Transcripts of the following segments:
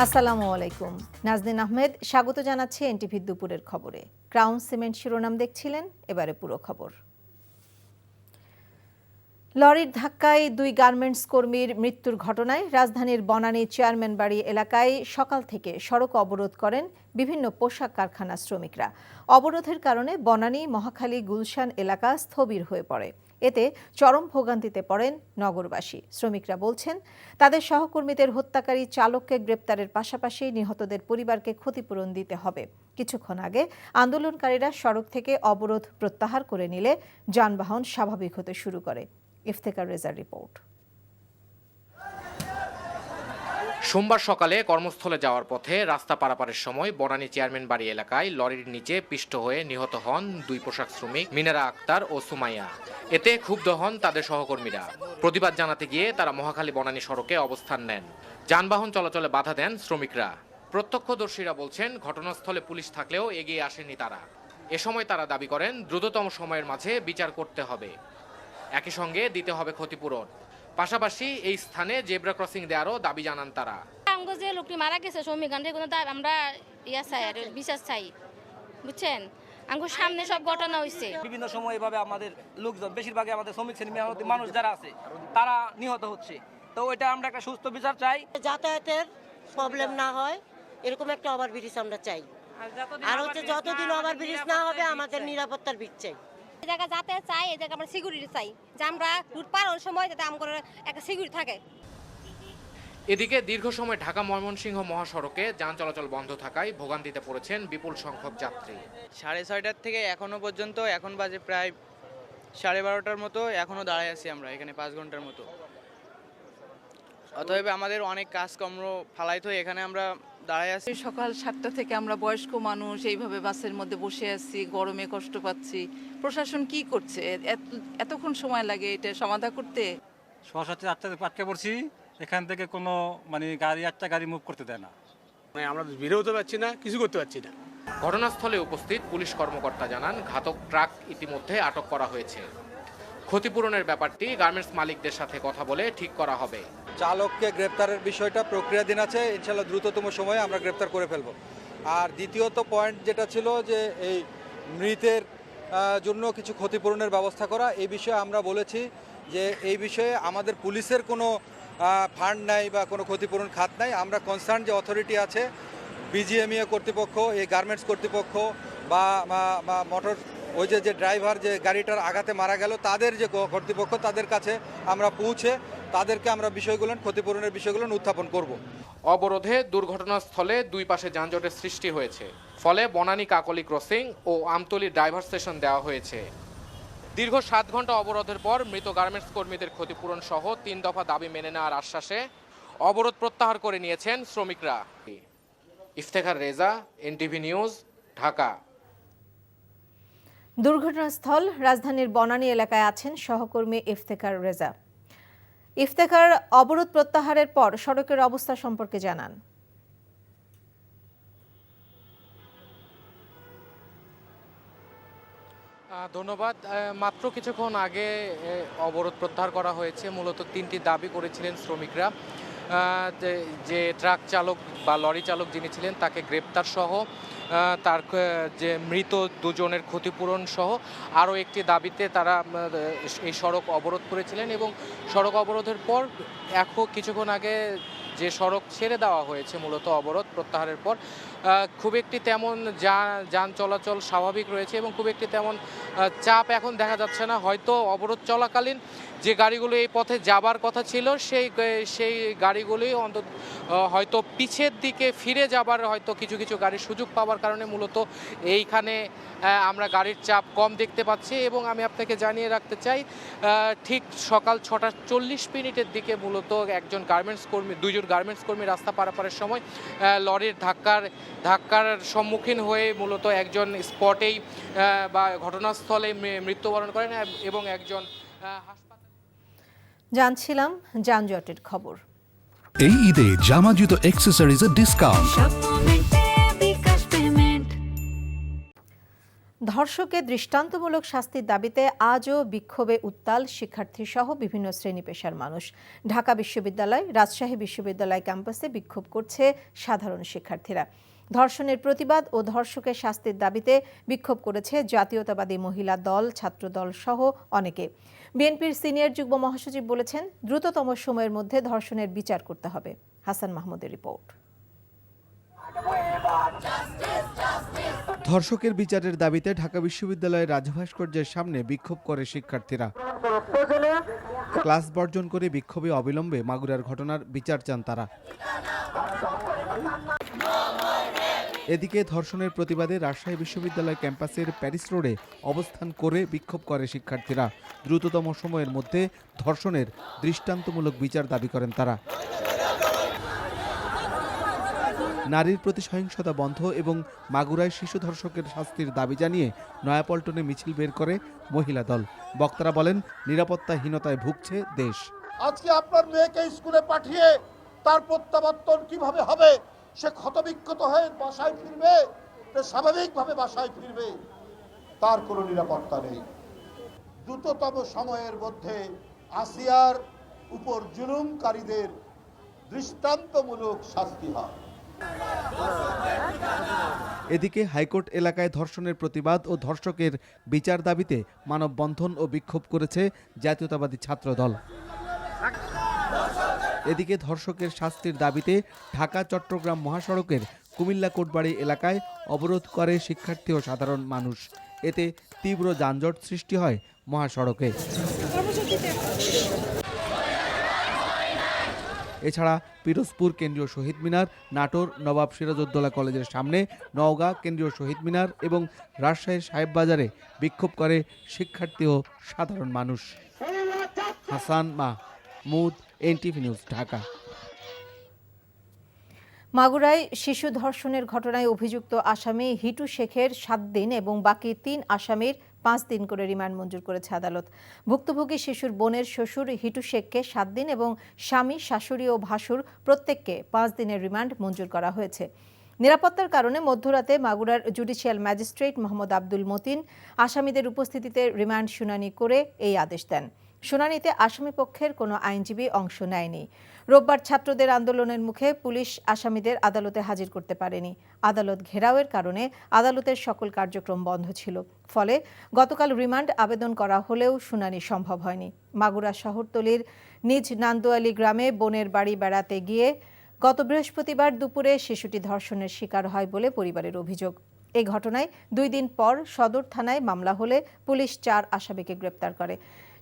আসসালামু আলাইকুম। নাজনীন আহমেদ স্বাগত জানাচ্ছি এনটিভি দুপুরের খবরে। ক্রাউন সিমেন্ট শিরোনাম দেখছিলেন, এবারে পুরো খবর। লরির ধাক্কায় 2 গার্মেন্টস কর্মীর মৃত্যুর ঘটনায় রাজধানীর বনানী চেয়ারম্যান বাড়ি এলাকায় সকাল থেকে সড়ক অবরোধ করেন বিভিন্ন পোশাক কারখানার শ্রমিকরা। অবরোধের কারণে বনানী, মহাখালী, গুলশান এলাকা স্থবির হয়ে পড়ে। এতে চরম ভোগান্তিতে পড়েন নগরবাসী। শ্রমিকরা বলছেন, তাদের সহকর্মীদের হত্যাকারী চালককে গ্রেপ্তারের পাশাপাশি নিহতদের পরিবারকে ক্ষতিপূরণ দিতে হবে। কিছুক্ষণ আগে আন্দোলনকারীরা সড়ক থেকে অবরোধ প্রত্যাহার করে নিলে যানবাহন স্বাভাবিক হতে শুরু করে। ইফতেখার রেজার রিপোর্ট। সোমবার সকালে কর্মস্থলে যাওয়ার পথে রাস্তা পারাপারের সময় বনানী চেয়ারম্যান বাড়ি এলাকায় লরির নিচে পিষ্ট হয়ে নিহত হন 2 পোশাক শ্রমিক মিনারা আক্তার ও সুমাইয়া। এতে ক্ষুব্ধ হন তাদের সহকর্মীরা। প্রতিবাদ জানাতে গিয়ে তারা মহাখালী বনানী সড়কে অবস্থান নেন। যানবাহন চলাচলে বাধা দেন শ্রমিকরা। প্রত্যক্ষদর্শীরা বলছেন, ঘটনাস্থলে পুলিশ থাকলেও এগিয়ে আসেনি তারা। এ সময় তারা দাবি করেন, দ্রুততম সময়ের মাঝে বিচার করতে হবে, একই সঙ্গে দিতে হবে ক্ষতিপূরণ। পাশাপাশি এই স্থানে জেব্রা ক্রসিং দেওয়ারও দাবি জানান তারা। যে লোকটি মারা গেছে শ্রমিক আমরা চাই আর বিশ্বাস চাই, বুঝছেন। আমার সামনে সব ঘটনা হয়েছে। বিভিন্ন সময় এভাবে আমাদের লোকজন, বেশিরভাগই আমাদের শ্রমিক শ্রেণী মানুষ যারা আছে তারা নিহত হচ্ছে। তো এটা আমরা একটা সুস্থ বিচার চাই। যাতায়াতের প্রবলেম না হয় এরকম একটা ওভারব্রিজ আমরা চাই। আর হচ্ছে যতদিন ওভারব্রিজ না হবে আমাদের নিরাপত্তার ভিত চাই। এই জায়গা যাতায়াত চাই, এই জায়গা আমরা সিকিউরিটি চাই, যে আমরা রুট পার হওয়ার সময় যাতে আমাদের একটা সিকিউরিটি থাকে। এদিকে দীর্ঘ সময় ঢাকা ময়মনসিংহ মহাসড়কে যান চলাচল বন্ধ থাকায় ভোগান্তিতে পড়েছেন বিপুল সংখ্যক যাত্রী। 6:30 থেকে এখনো পর্যন্ত, এখন বাজে প্রায় 12:30টার মতো, এখনো দাঁড়ায় আছি আমরা এখানে 5 ঘন্টার মতো। অতএব আমাদের অনেক কাজকর্ম ফালাইতে হয়, এখানে আমরা দাঁড়ায় আছি। সকাল 7টা থেকে আমরা বয়স্ক মানুষ এইভাবে বাসের মধ্যে বসে আছি, গরমে কষ্ট পাচ্ছি। প্রশাসন কি করছে? এতক্ষণ সময় লাগে এটা সমাধান করতে। 7:30 আটকে পড়ছি, এখান থেকে কোনো গাড়ি, একটা গাড়ি মুভ করতে দেয় না। আমরা বেরোতে হতে পারছি না, কিছু করতে পারছি না। ঘটনাস্থলে উপস্থিত পুলিশ কর্মকর্তা জানান, ঘাতক ট্রাক ইতিমধ্যে আটক করা হয়েছে। ক্ষতিপূরণের ব্যাপারটি গার্মেন্টস মালিকদের সাথে কথা বলে ঠিক করা হবে। চালককে গ্রেপ্তারের বিষয়টা প্রক্রিয়াধীন আছে, ইনশাল্লাহ দ্রুততম সময়ে আমরা গ্রেপ্তার করে ফেলব। আর দ্বিতীয়ত পয়েন্ট যেটা ছিল যে এই মৃতের জন্য কিছু ক্ষতিপূরণের ব্যবস্থা করা, এই বিষয়ে আমরা বলেছি যে এই বিষয়ে আমাদের পুলিশের কোনো ফান্ড নাই বা কোনো ক্ষতিপূরণ খাত নাই। আমরা কনসার্ন যে অথরিটি আছে, বিজিএমইএ কর্তৃপক্ষ, এই গার্মেন্টস কর্তৃপক্ষ বা মোটর ওই যে ড্রাইভার যে গাড়িটার আঘাতে মারা গেল, তাদের যে কর্তৃপক্ষ, তাদের কাছে আমরা পৌঁছে তাদেরকে আমরা বিষয়গুলো, ক্ষতিপূরণের বিষয়গুলো উত্থাপন করব। অবরোধে দুর্ঘটনাস্থলে 2 পাশে যানজটের সৃষ্টি হয়েছে। ফলে বনানী কাকলি ক্রসিং ও আমতলী ড্রাইভার স্টেশন দেওয়া হয়েছে। দীর্ঘ 7 ঘন্টা অবরোধের পর মৃত গার্মেন্টস কর্মীদের ক্ষতিপূরণ সহ 3 দফা দাবি মেনে নেওয়ার আশ্বাসে অবরোধ প্রত্যাহার করে নিয়েছেন শ্রমিকরা। Iftekhar Reza, NTV news, Dhaka. দুর্ঘটনাস্থল রাজধানীর বনানী এলাকায় আছেন সহকর্মী ইফতেখার রেজা। ইফতেখার, অবরোধ প্রত্যাহারের পর সড়কের অবস্থা সম্পর্কে জানান। ধন্যবাদ। মাত্র কিছুক্ষণ আগে অবরোধ প্রত্যাহার করা হয়েছে। মূলত 3টি দাবি করেছিলেন শ্রমিকরা, যে ট্রাক চালক বা লরি চালক যিনি ছিলেন তাকে গ্রেপ্তার সহ তার যে মৃত 2 জনের ক্ষতিপূরণ সহ আরও একটি দাবিতে তারা এই সড়ক অবরোধ করেছিলেন। এবং সড়ক অবরোধের পর এখন কিছুক্ষণ আগে যে সড়ক ছেড়ে দেওয়া হয়েছে মূলত অবরোধ প্রত্যাহারের পর, খুব একটি তেমন যান চলাচল স্বাভাবিক রয়েছে এবং খুব একটি তেমন চাপ এখন দেখা যাচ্ছে না। হয়তো অবরোধ চলাকালীন যে গাড়িগুলো এই পথে যাবার কথা ছিল সেই গাড়িগুলি হয়তো পিছের দিকে ফিরে যাবার হয়তো কিছু গাড়ির সুযোগ পাওয়ার কারণে মূলত এইখানে আমরা গাড়ির চাপ কম দেখতে পাচ্ছি। এবং আমি আপনাকে জানিয়ে রাখতে চাই, ঠিক সকাল 6:40 দিকে মূলত একজন গার্মেন্টস কর্মী, 2 জন গার্মেন্টস কর্মী রাস্তা পারাপারের সময় লরির ধাক্কার সম্মুখীন হয়ে মূলত একজন স্পটেই বা ঘটনাস্থলে মৃত্যুবরণ করেন এবং একজন জানছিলাম যানজটের খবর। এই ঈদে জামা জুতো অ্যাক্সেসরিজের ডিসকাউন্ট। ধর্ষকে দৃষ্টান্তমূলক শাস্তির দাবিতে আজও বিক্ষোভে উত্তাল শিক্ষার্থী সহ বিভিন্ন শ্রেণী পেশার মানুষ। ঢাকা বিশ্ববিদ্যালয়, রাজশাহী বিশ্ববিদ্যালয় ক্যাম্পাসে বিক্ষোভ করছে সাধারণ শিক্ষার্থীরা। ধর্ষণের প্রতিবাদ ও ধর্ষকের শাস্তির দাবিতে বিক্ষোভ করেছে জাতীয়তাবাদী মহিলা দল, ছাত্রদল সহ অনেকে। বিএনপির সিনিয়র যুগ্ম মহাসচিব বলেছেন, দ্রুততম সময়ের মধ্যে ধর্ষণের বিচার করতে হবে। হাসান মাহমুদের রিপোর্ট। ধর্ষকের বিচারের দাবিতে ঢাকা বিশ্ববিদ্যালয়ের রাজভাস্কর্যের সামনে বিক্ষোভ করে শিক্ষার্থীরা। ক্লাস বর্জন করে বিক্ষোভে অবিলম্বে মাগুরার ঘটনার বিচার চান তারা। এদিকে ধর্ষণের প্রতিবাদে রাজশাহী বিশ্ববিদ্যালয় ক্যাম্পাসের প্যারিস রোডে অবস্থান করে বিক্ষোভ করে শিক্ষার্থীরা। দ্রুততম সময়ের মধ্যে ধর্ষণের দৃষ্টান্তমূলক বিচার দাবি করেন তারা। নারীর প্রতি সহিংসতা বন্ধ এবং মাগুরায় শিশু ধর্ষকের শাস্তির দাবি জানিয়ে নয়াপল্টনে মিছিল বের করে মহিলা দল। বক্তারা বলেন, নিরাপত্তাহীনতায় ভুগছে দেশ। আজকে আপনার মেয়েকে স্কুলে পাঠিয়ে তার প্রত্যাবর্তন কিভাবে হবে? সে ক্ষতবিক্ষত হয়ে বাসায় ফিরবে, স্বাভাবিকভাবে বাসায় ফিরবে, তার কোনো নিরাপত্তা নেই। দ্রুততম সময়ের মধ্যে আসিয়ার উপর জুলুমকারীদের দৃষ্টান্তমূলক শাস্তি হয়। এদিকে হাইকোর্ট এলাকায় ধর্ষণের প্রতিবাদ ও ধর্ষকের বিচার দাবিতে মানববন্ধন ও বিক্ষোভ করেছে জাতীয়তাবাদী ছাত্রদল। এদিকে ধর্ষকের শাস্তির দাবিতে ঢাকা চট্টগ্রাম মহাসড়কের কুমিল্লা কোটবাড়ি এলাকায় অবরোধ করে শিক্ষার্থী ও সাধারণ মানুষ। এতে তীব্র যানজট সৃষ্টি হয় মহাসড়কে। এছাড়া পিরোজপুর কেন্দ্রীয় শহীদ মিনার, নাটোর নবাব সিরাজউদ্দৌলা কলেজের সামনে, নওগাঁ কেন্দ্রীয় শহীদ মিনার এবং রাজশাহীর সাহেববাজারে বিক্ষোভ করে শিক্ষার্থী ও সাধারণ মানুষ। Hasan Mahmud, NTV news, Dhaka. মাগুরায় শিশু ধর্ষণের ঘটনায় অভিযুক্ত আসামি হিটু শেখের 7 দিন এবং বাকি 3 আসামির 5 দিন করে রিমান্ড মঞ্জুর করেছে আদালত। ভুক্তভোগী শিশুর বোনের শ্বশুর হিটু শেখকে 7 দিন এবং স্বামী, শাশুড়ি ও ভাসুর প্রত্যেককে 5 দিনের রিমান্ড মঞ্জুর করা হয়েছে। নিরাপত্তার কারণে মধ্যরাতে মাগুরার জুডিশিয়াল ম্যাজিস্ট্রেট মোহাম্মদ আব্দুল মতিন আসামিদের উপস্থিতিতে রিমান্ড শুনানি করে এই আদেশ দেন। শুনানিতে আসামিপক্ষের কোনো আইনজীবী অংশ নেয়নি। রোববার ছাত্রদের আন্দোলনের মুখে পুলিশ আসামিদের আদালতে হাজির করতে পারেনি। আদালত ঘেরাওয়ের কারণে আদালতের সকল কার্যক্রম বন্ধ ছিল। ফলে গতকাল রিমান্ড আবেদন করা হলেও শুনানি সম্ভব হয়নি। মাগুরা শহরতলির নিজ নান্দোয়ালি গ্রামে বোনের বাড়ি বেড়াতে গিয়ে গত বৃহস্পতিবার দুপুরে শিশুটি ধর্ষণের শিকার হয় বলে পরিবারের অভিযোগ। এই ঘটনায় 2 দিন পর সদর থানায় মামলা হলে পুলিশ 4 আসামিকে গ্রেপ্তার করে।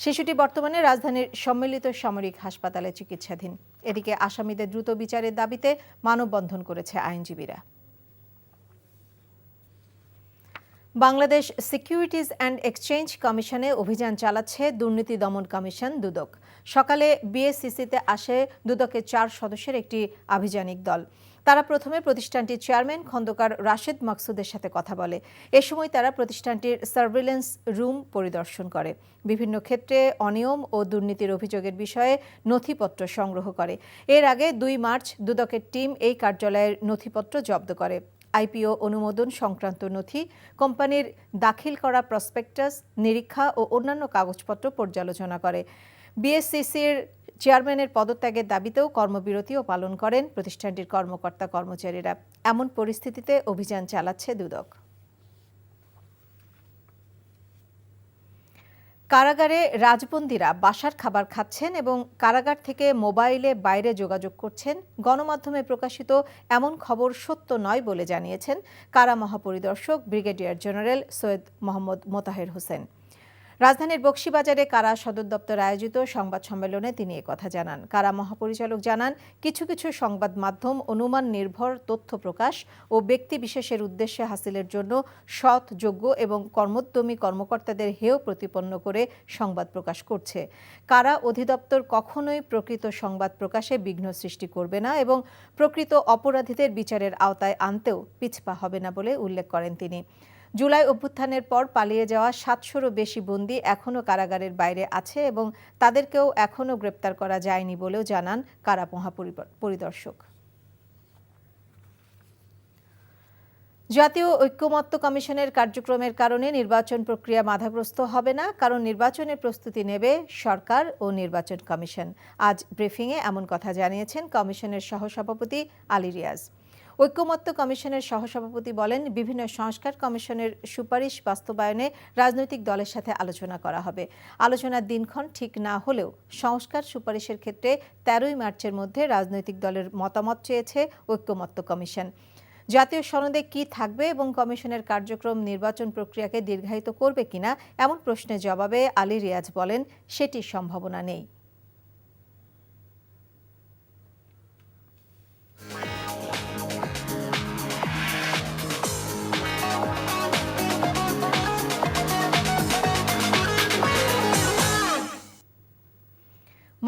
শিশুটি বর্তমানে রাজধানীর সম্মিলিত সামরিক হাসপাতালে চিকিৎসাধীন। এদিকে আসামিদের দ্রুত বিচারের দাবিতে মানববন্ধন করেছে আইনজীবীরা। বাংলাদেশ সিকিউরিটিজ অ্যান্ড এক্সচেঞ্জ কমিশনে অভিযান চালাচ্ছে দুর্নীতি দমন কমিশন দুদক। সকালে বিএসসিসিতে আসে দুদকের 4 সদস্যের একটি আভিযানিক দল। তারা প্রথমে প্রতিষ্ঠানটির চেয়ারম্যান খন্দকার রাশেদ মাকসুদের সাথে কথা বলে। এ সময় তারা প্রতিষ্ঠানটির সার্ভেলেন্স রুম পরিদর্শন করে, বিভিন্ন ক্ষেত্রে অনিয়ম ও দুর্নীতির অভিযোগের বিষয়ে নথিপত্র সংগ্রহ করে। এর আগে 2 মার্চ দুদকের টিম এই কার্যালয়ের নথিপত্র জব্দ করে। আইপিও অনুমোদন সংক্রান্ত নথি, কোম্পানির দাখিল করা প্রসপেক্টাস, নিরীক্ষা ও অন্যান্য কাগজপত্র পর্যালোচনা করে। বিএসসিসির চেয়ারম্যানের পদত্যাগের দাবিতেও কর্মবিরতিও পালন করেন প্রতিষ্ঠানটির কর্মকর্তা কর্মচারীরা। এমন পরিস্থিতিতে অভিযান চালাচ্ছে দুদক। কারাগারে রাজবন্দীরা বাসার খাবার খাচ্ছেন এবং কারাগার থেকে মোবাইলে বাইরে যোগাযোগ করছেন। গণমাধ্যমে প্রকাশিত এমন খবর সত্য নয় বলে জানিয়েছেন কারা মহাপরিদর্শক ব্রিগেডিয়ার জেনারেল সৈয়দ মোহাম্মদ মোতাহের হোসেন। রাজধানীর বকশীবাজারে কারা সদর দপ্তর আয়োজিত সংবাদ সম্মেলনে তিনি একথা জানান। কারা মহাপরিচালক জানান, কিছু কিছু সংবাদ মাধ্যম অনুমান নির্ভর তথ্য প্রকাশ ও ব্যক্তি বিশেষের উদ্দেশ্যে হাসিলের জন্য সৎ, যোগ্য এবং কর্মোদ্যমী কর্মকর্তাদের হেয় প্রতিপন্ন করে সংবাদ প্রকাশ করছে। কারা অধিদপ্তর কখনোই প্রকৃত সংবাদ প্রকাশে বিঘ্ন সৃষ্টি করবে না এবং প্রকৃত অপরাধীদের বিচারের আওতায় আনতেও পিছপা হবে না বলে উল্লেখ করেন তিনি। জুলাই অভ্যুত্থানের পর পালিয়ে যাওয়া 700-রও বেশি বন্দী এখনও কারাগারের বাইরে আছে এবং তাদেরকেও এখনও গ্রেপ্তার করা যায়নি বলেও জানান কারা মহাপরিদর্শক। জাতীয় ঐক্যমত্য কমিশনের কার্যক্রমের কারণে নির্বাচন প্রক্রিয়া বাধাগ্রস্ত হবে না, কারণ নির্বাচনের প্রস্তুতি নেবে সরকার ও নির্বাচন কমিশন। আজ ব্রিফিংয়ে এমন কথা জানিয়েছেন কমিশনের সহসভাপতি আলী রিয়াজ। ঐক্যমত্য কমিশনের সহসভাপতি বলেন, বিভিন্ন সংস্কার কমিশনের সুপারিশ বাস্তবায়নে রাজনৈতিক দলের সাথে আলোচনা করা হবে। আলোচনার দিনক্ষণ ঠিক না হলেও সংস্কার সুপারিশের ক্ষেত্রে 13ই মার্চের মধ্যে রাজনৈতিক দলের মতামত চেয়েছে ঐক্যমত্য কমিশন। জাতীয় সনদে কি থাকবে এবং কমিশনের কার্যক্রম নির্বাচন প্রক্রিয়াকে দীর্ঘায়িত করবে কিনা এমন প্রশ্নের জবাবে আলী রিয়াজ বলেন, সেটির সম্ভাবনা নেই।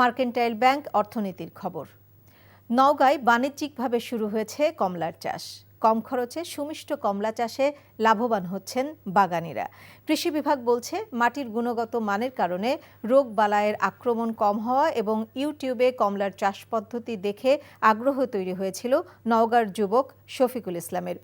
মার্কেন্টাইল ব্যাংক অর্থনীতির খবর। নওগাঁয় বাণিজ্যিকভাবে শুরু হয়েছে কমলার চাষ। কম খরচে সুমিষ্ট কমলা চাষে লাভবান হচ্ছেন বাগানীরা। কৃষি বিভাগ বলছে, মাটির গুণগত মানের কারণে রোগ বালাইয়ের আক্রমণ কম হওয়া এবং ইউটিউবে কমলার চাষ পদ্ধতি দেখে আগ্রহ তৈরি হয়েছিল নওগাঁর যুবক শফিকুল ইসলামের।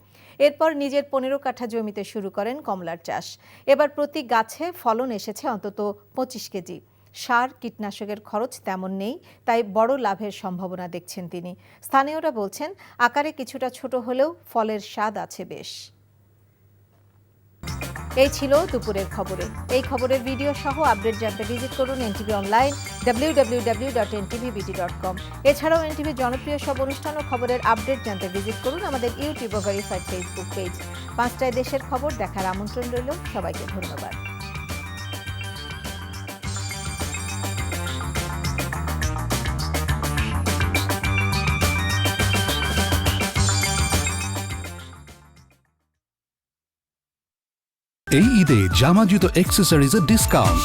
এরপর নিজের 15 কাঠা জমিতে শুরু করেন কমলার চাষ। এবার প্রতি গাছে ফলন এসেছে অন্তত 25 কেজি। সার কীটনাশকের খরচ তেমন নেই, তাই বড় লাভের সম্ভাবনা দেখছেন তিনি। স্থানীয়রা বলছেন, আকারে কিছুটা ছোট হলেও ফলের স্বাদ আছে বেশ। এই ছিল দুপুরের খবরে। এই খবরের ভিডিও সহ আপডেট জানতে ভিজিট করুন এনটিভি অনলাইন www.ntvbt.com। এছাড়াও এনটিভির জনপ্রিয় সব অনুষ্ঠান ও খবরের আপডেট জানতে ভিজিট করুন আমাদের ইউটিউব ও ভেরিফাইড ফেসবুক পেজ। 5টায় দেশের খবর দেখার আমন্ত্রণ রইল। সবাইকে ধন্যবাদ। এই ঈদে জামা জুতো অ্যাক্সেসরিজের ডিসকাউন্ট।